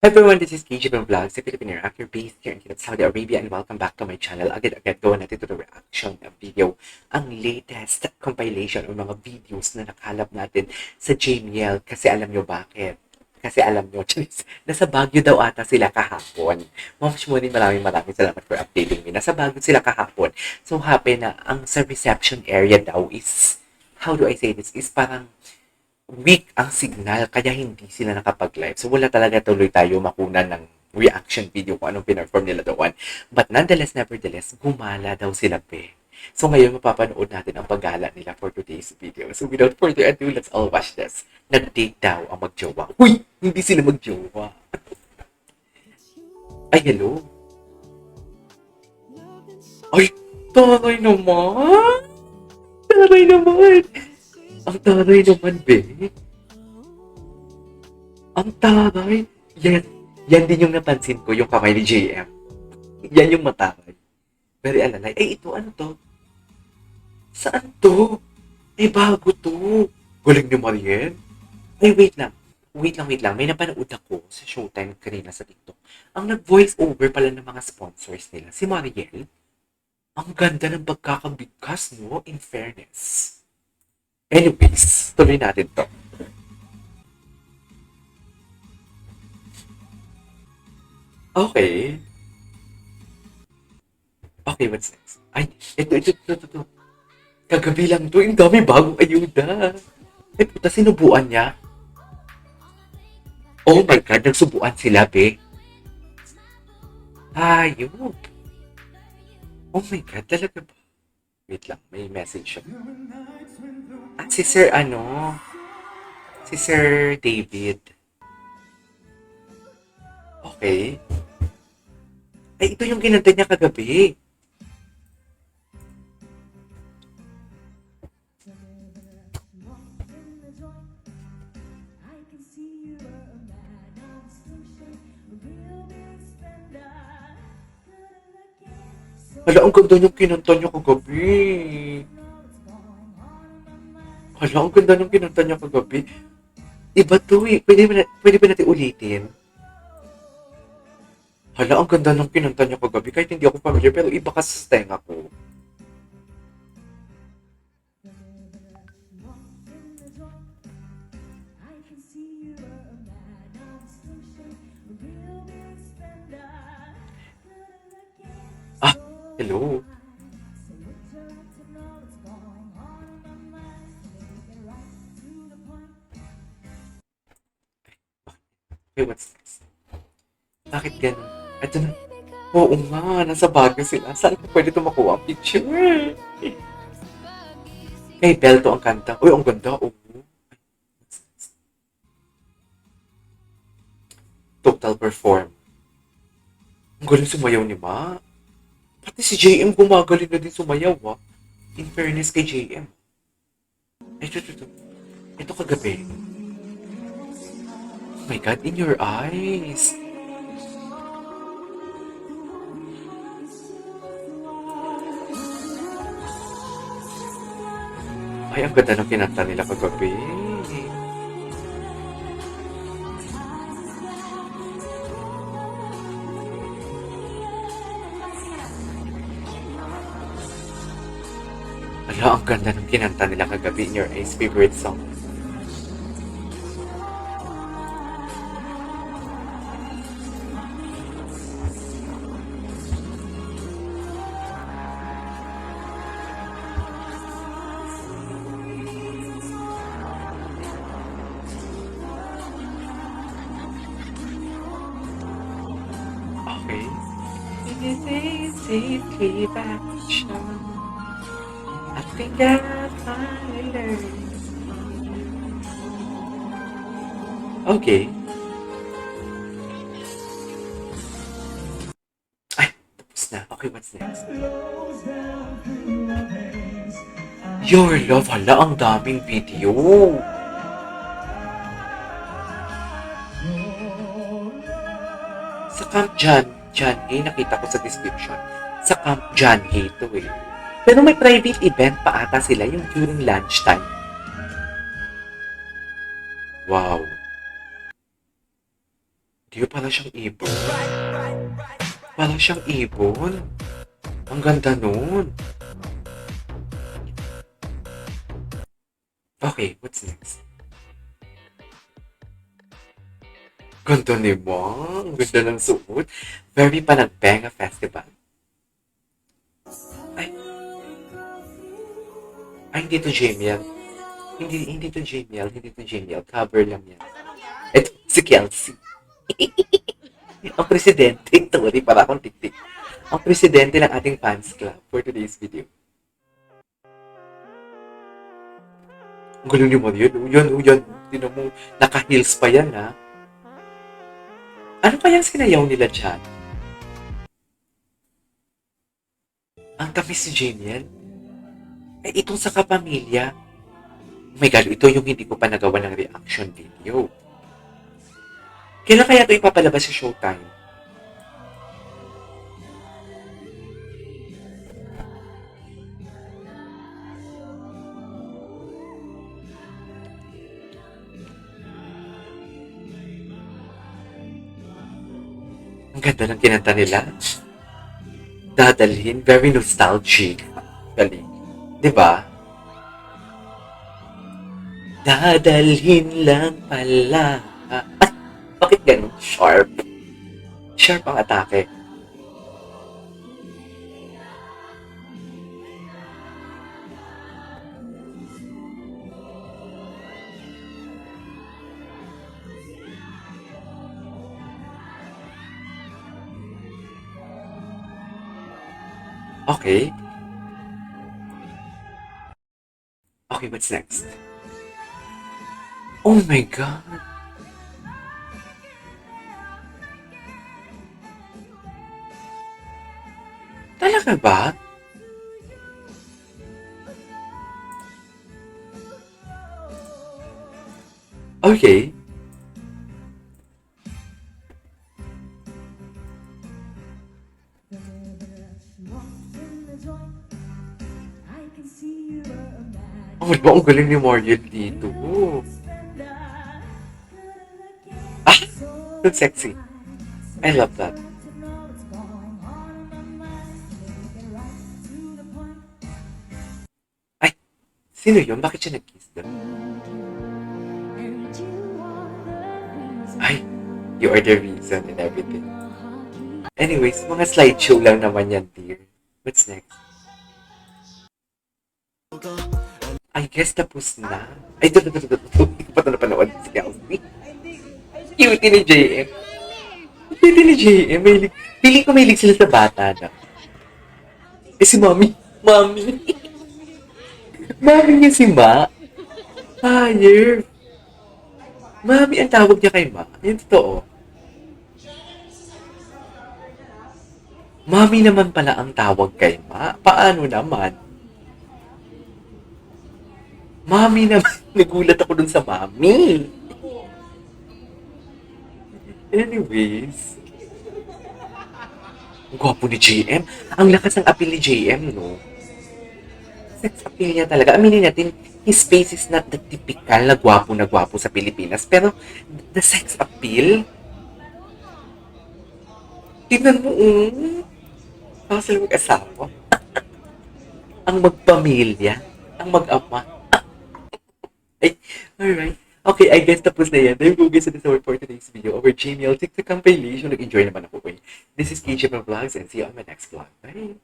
Everyone, this is KJ from Vlogs, a Filipino reactor based here in Saudi Arabia, and welcome back to my channel. Agad-agad gawa natin to the reaction video. Ang latest compilation o mga videos na nakalap natin sa JML. Kasi alam nyo bakit? Kasi alam nyo, nasa Baguio daw ata sila kahapon. Ma'am Shmonin, maraming salamat for updating me. Nasa Baguio sila kahapon. So happy na ang sa reception area daw is, how do I say this, is parang weak ang signal kaya hindi sila nakapag-live. So wala talaga tuloy tayo makunan ng reaction video kung anong pinarform nila doon. But nevertheless, gumala daw sila pe. So ngayon mapapanood natin ang paggala nila for today's video. So without further ado, let's all watch this. Nag-date daw ang magjowa. Uy! Hindi sila magjowa. Ay, hello? Ay, taray naman! Taray naman! Ang taray naman, be. Ang taray. Yan din yung napansin ko, yung kamay ni JM. Yan yung mataray. Very alalay. Eh, ito, ano to? Saan to? Eh, bago to. Galing ni Mariel. Ay, wait lang. May napanood ako sa Showtime kanina sa TikTok. Ang nag-voice over pala ng mga sponsors nila, si Mariel. Ang ganda ng pagkakabigkas, no? In fairness. Anyways, tuloy natin to. Okay. Okay, what's next? Ay, ito. Kagabi lang to. Ang dami bagong ayuda. Ay, puta, sinubuan niya. Oh my God, nagsubuan sila, be. Ayun. Oh my God, talaga ba? Wait lang, may message siya. At si Sir, si Sir David. Okay. Ay, ito yung kinanta niya kagabi. Hala, ang ganda yung kinanta niya kagabi. Hala, ang ganda ng kinanta niya kagabi. Iba to eh. Pwede ba natin ulitin? Hala, ang ganda ng kinanta niya kagabi. Kahit hindi ako familiar, pero iba kasi sa tenga ko. Ah, hello. Okay, what's next? Bakit ganun? Ito na. Oo nga, nasa Baguio sila. Saan ko pwede ito makuha ang picture? Kay Belto ang kanta. Uy, ang ganda. Oh. Total perform. Ang galing sumayaw ni Ma. Pati si JM gumagaling na din sumayaw, ha? In fairness kay JM. Ito. Ito kagabi. Oh my God, in your eyes. Ay, ang ganda ng kinanta nila kagabi. Ala, ang ganda ng kinanta nila kagabi in your eyes. Favorite song. Okay. Safely back I think I finally learned. Okay. Ay, tapos na. Okay, what's next? Your Love. Hala, ang daming video. Sa Camp John nakita ko sa description. Sa Camp John to eh. Pero may private event pa ata sila yung during lunchtime. Wow. video, para siyang ibon. Para siyang ibon. Ang ganda nun. Okay, what's next? Ganda ni Mang. Ganda ng suot. Very Panagbenga Festival. Ay, hindi to Jamiel. Hindi to Jamiel. Hindi to Jamiel. Cover lang yan. Ito, si Kelsey. Ang presidente. Sorry, para akong tiktik. Ang presidente ng ating fans club for today's video. Ang galing naman yun. Tinan mo, naka-heels pa yan, ha? Ano kayang sinayaw nila dyan? Ang tamis si Jamiel? Itong sa kapamilya. Oh my God, ito yung hindi ko pa nagawa ng reaction video. Kailan kaya ito ipapalabas sa Showtime? Ang ganda ng kinanta nila. Dadalhin, very nostalgic. Galing. Diba? Dadalhin lang pala. Bakit ganun? Sharp. Sharp ang atake. Okay. Okay, what's next? Oh my God. Talaga ba? Okay. Oh my God, ang galing ni Mariel dito. Ah, so sexy. I love that. Ay, sino yun? Bakit siya nag-kiss doon? Ay, you are the reason and everything. Anyways, mga slideshow lang naman yan, dear. What's next? I guess tapos na. Ay, ito. Hindi ko pa ito napanood si Kelsey. Cutie ni JM. Cutie ni JM. Piling ko mahilig sila sa bata na. Si Mami. Mami niya si Ma. Higher. Mami ang tawag niya kay Ma. Yung totoo. Mami naman pala ang tawag kay Ma. Paano naman? Mami naman. Nagulat ako dun sa Mami. Anyways. Ang gwapo ni JM. Ang lakas ng appeal ni JM, no? Sex appeal niya talaga. Aminin natin, his face is not the typical na gwapo sa Pilipinas. Pero, the sex appeal, tignan mo, parang sila mag-asawa. Ang magpamilya, ang mag-ama. Ay, alright. Okay, I guess tapos na yan. There you go guys, this is our for today's video. Our Gmail TikTok compilation. Nag-enjoy naman ako. This is KJ Vlogs and see you on my next vlog. Bye!